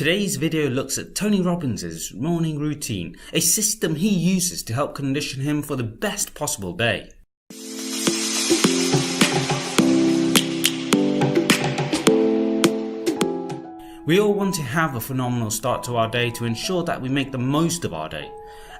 Today's video looks at Tony Robbins' morning routine, a system he uses to help condition him for the best possible day. We all want to have a phenomenal start to our day to ensure that we make the most of our day.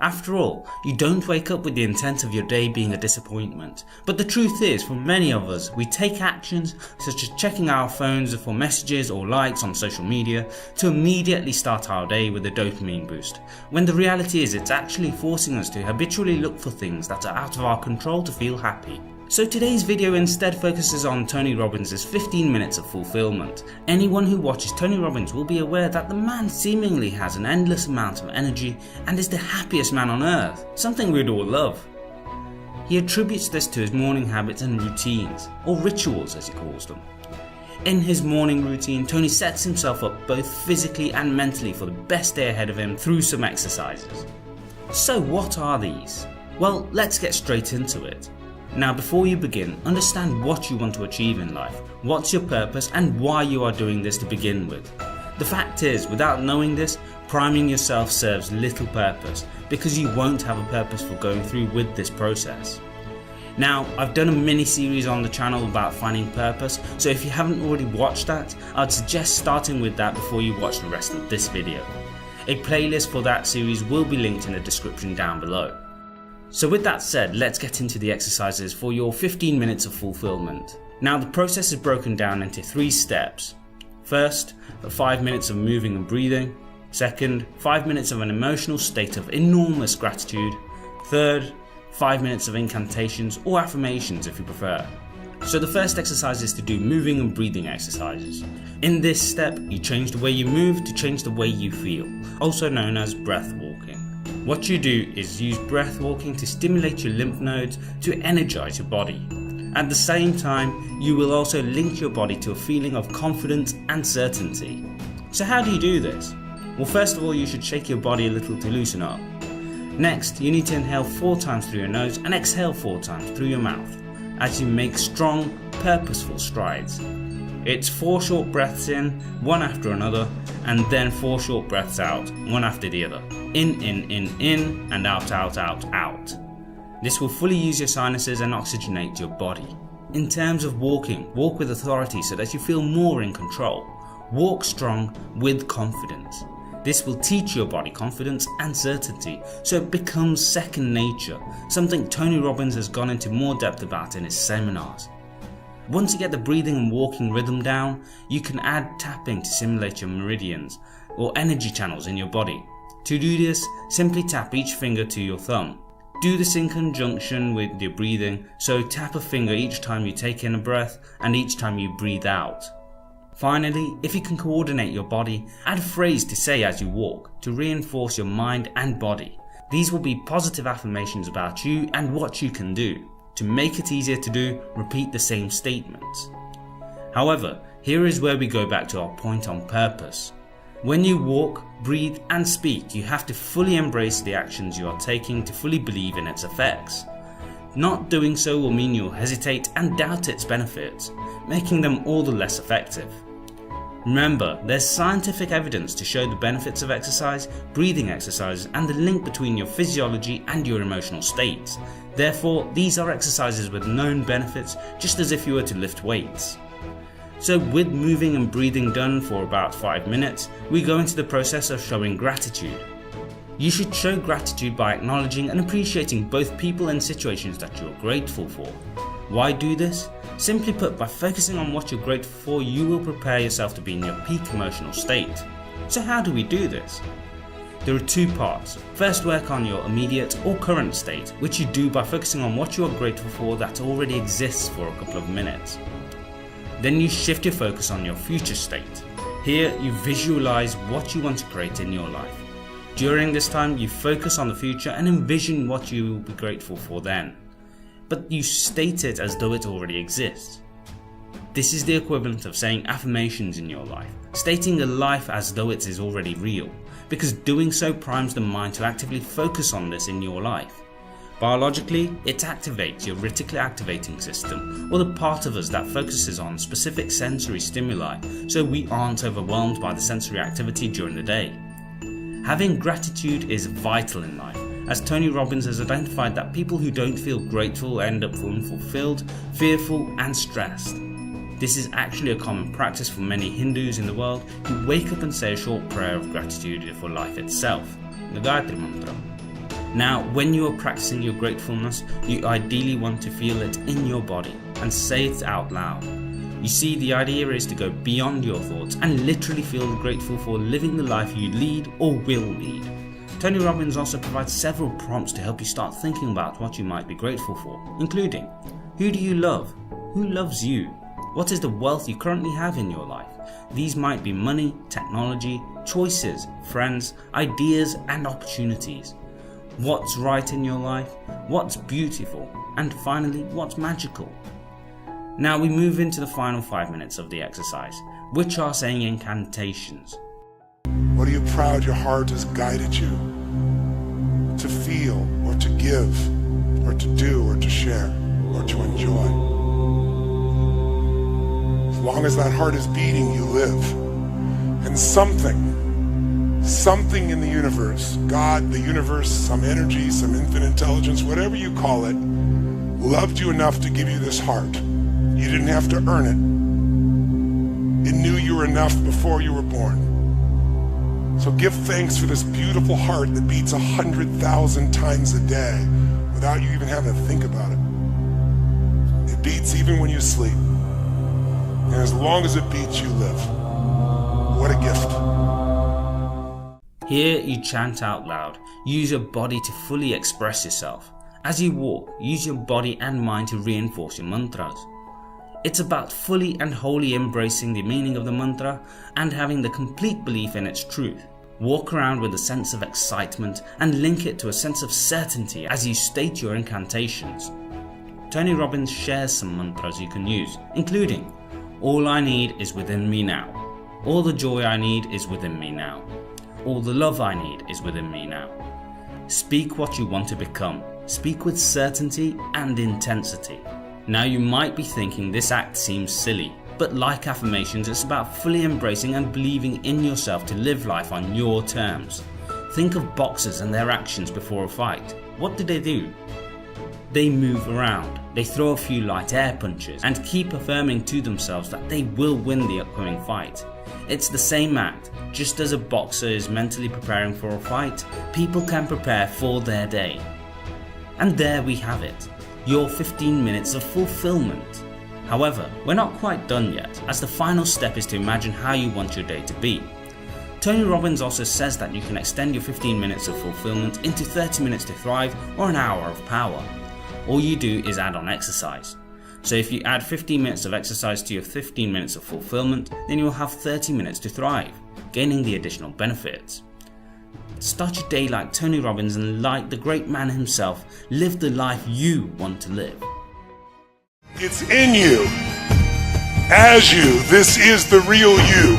After all, you don't wake up with the intent of your day being a disappointment. But the truth is, for many of us, we take actions such as checking our phones for messages or likes on social media to immediately start our day with a dopamine boost, when the reality is it's actually forcing us to habitually look for things that are out of our control to feel happy. So today's video instead focuses on Tony Robbins' 15 minutes of fulfillment. Anyone who watches Tony Robbins will be aware that the man seemingly has an endless amount of energy and is the happiest man on earth, something we'd all love. He attributes this to his morning habits and routines, or rituals as he calls them. In his morning routine, Tony sets himself up both physically and mentally for the best day ahead of him through some exercises. So what are these? Well, let's get straight into it. Now before you begin, understand what you want to achieve in life, what's your purpose and why you are doing this to begin with. The fact is, without knowing this, priming yourself serves little purpose because you won't have a purpose for going through with this process. Now, I've done a mini series on the channel about finding purpose, so if you haven't already watched that, I'd suggest starting with that before you watch the rest of this video. A playlist for that series will be linked in the description down below. So with that said, let's get into the exercises for your 15 minutes of fulfillment. Now the process is broken down into 3 steps. First, 5 minutes of moving and breathing. Second, 5 minutes of an emotional state of enormous gratitude. Third, 5 minutes of incantations or affirmations if you prefer. So the first exercise is to do moving and breathing exercises. In this step, you change the way you move to change the way you feel, also known as breath walking. What you do is use breath walking to stimulate your lymph nodes to energize your body. At the same time, you will also link your body to a feeling of confidence and certainty. So how do you do this? Well, first of all, you should shake your body a little to loosen up. Next, you need to inhale 4 times through your nose and exhale 4 times through your mouth as you make strong, purposeful strides. It's 4 short breaths in, one after another, and then 4 short breaths out, one after the other. In, and out, out, out, out. This will fully use your sinuses and oxygenate your body. In terms of walking, walk with authority so that you feel more in control. Walk strong with confidence. This will teach your body confidence and certainty, so it becomes second nature, something Tony Robbins has gone into more depth about in his seminars. Once you get the breathing and walking rhythm down, you can add tapping to simulate your meridians or energy channels in your body. To do this, simply tap each finger to your thumb. Do this in conjunction with your breathing, so tap a finger each time you take in a breath and each time you breathe out. Finally, if you can coordinate your body, add a phrase to say as you walk to reinforce your mind and body. These will be positive affirmations about you and what you can do. To make it easier to do, repeat the same statements. However, here is where we go back to our point on purpose. When you walk, breathe and speak, you have to fully embrace the actions you are taking to fully believe in its effects. Not doing so will mean you'll hesitate and doubt its benefits, making them all the less effective. Remember, there's scientific evidence to show the benefits of exercise, breathing exercises, and the link between your physiology and your emotional states. Therefore, these are exercises with known benefits, just as if you were to lift weights. So with moving and breathing done for about 5 minutes, we go into the process of showing gratitude. You should show gratitude by acknowledging and appreciating both people and situations that you are grateful for. Why do this? Simply put, by focusing on what you're grateful for, you will prepare yourself to be in your peak emotional state. So how do we do this? There are 2 parts. First, work on your immediate or current state, which you do by focusing on what you are grateful for that already exists for a couple of minutes. Then you shift your focus on your future state. Here you visualize what you want to create in your life. During this time you focus on the future and envision what you will be grateful for then. But you state it as though it already exists. This is the equivalent of saying affirmations in your life, stating a life as though it is already real, because doing so primes the mind to actively focus on this in your life. Biologically, it activates your reticular activating system, or the part of us that focuses on specific sensory stimuli, so we aren't overwhelmed by the sensory activity during the day. Having gratitude is vital in life, as Tony Robbins has identified that people who don't feel grateful end up unfulfilled, fearful and stressed. This is actually a common practice for many Hindus in the world who wake up and say a short prayer of gratitude for life itself, the Gayatri Mantra. Now, when you are practicing your gratefulness, you ideally want to feel it in your body and say it out loud. You see, the idea is to go beyond your thoughts and literally feel grateful for living the life you lead or will lead. Tony Robbins also provides several prompts to help you start thinking about what you might be grateful for, including: who do you love? Who loves you? What is the wealth you currently have in your life? These might be money, technology, choices, friends, ideas and opportunities. What's right in your life? What's beautiful? And finally, what's magical? Now we move into the final 5 minutes of the exercise, which are saying incantations. What are you proud your heart has guided you to feel, or to give, or to do, or to share, or to enjoy? As long as that heart is beating, you live. And something in the universe, God, the universe, some energy, some infinite intelligence, whatever you call it, loved you enough to give you this heart. You didn't have to earn it. It knew you were enough before you were born. So give thanks for this beautiful heart that beats 100,000 times a day without you even having to think about it. It beats even when you sleep. And as long as it beats, you live. What a gift. Here you chant out loud. Use your body to fully express yourself. As you walk, use your body and mind to reinforce your mantras. It's about fully and wholly embracing the meaning of the mantra and having the complete belief in its truth. Walk around with a sense of excitement and link it to a sense of certainty as you state your incantations. Tony Robbins shares some mantras you can use, including: all I need is within me now. All the joy I need is within me now. All the love I need is within me now. Speak what you want to become. Speak with certainty and intensity. Now you might be thinking this act seems silly, but like affirmations, it's about fully embracing and believing in yourself to live life on your terms. Think of boxers and their actions before a fight. What do? They move around, they throw a few light air punches and keep affirming to themselves that they will win the upcoming fight. It's the same act. Just as a boxer is mentally preparing for a fight, people can prepare for their day. And there we have it, your 15 minutes of fulfillment. However, we're not quite done yet, as the final step is to imagine how you want your day to be. Tony Robbins also says that you can extend your 15 minutes of fulfillment into 30 minutes to thrive or an hour of power. All you do is add on exercise. So if you add 15 minutes of exercise to your 15 minutes of fulfillment, then you'll have 30 minutes to thrive, gaining the additional benefits. Start your day like Tony Robbins and, like the great man himself, live the life you want to live. It's in you, as you. This is the real you.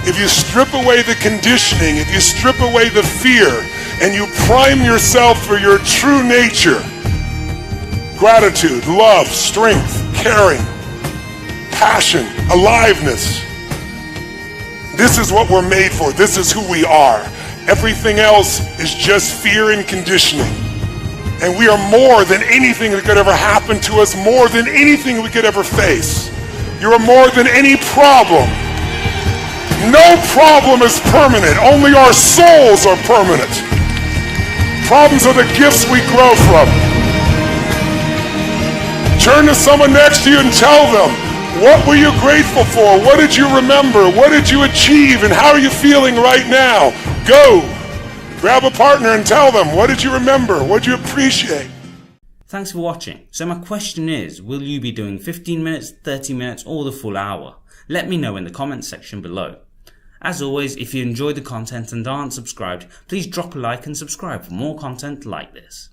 If you strip away the conditioning, if you strip away the fear, and you prime yourself for your true nature, gratitude, love, strength, caring, passion, aliveness. This is what we're made for. This is who we are. Everything else is just fear and conditioning. And we are more than anything that could ever happen to us, more than anything we could ever face. You are more than any problem. No problem is permanent. Only our souls are permanent. Problems are the gifts we grow from. Turn to someone next to you and tell them, what were you grateful for? What did you remember? What did you achieve? And how are you feeling right now? Go. Grab a partner and tell them, what did you remember? What did you appreciate? Thanks for watching. So my question is, will you be doing 15 minutes, 30 minutes, or the full hour? Let me know in the comments section below. As always, if you enjoyed the content and aren't subscribed, please drop a like and subscribe for more content like this.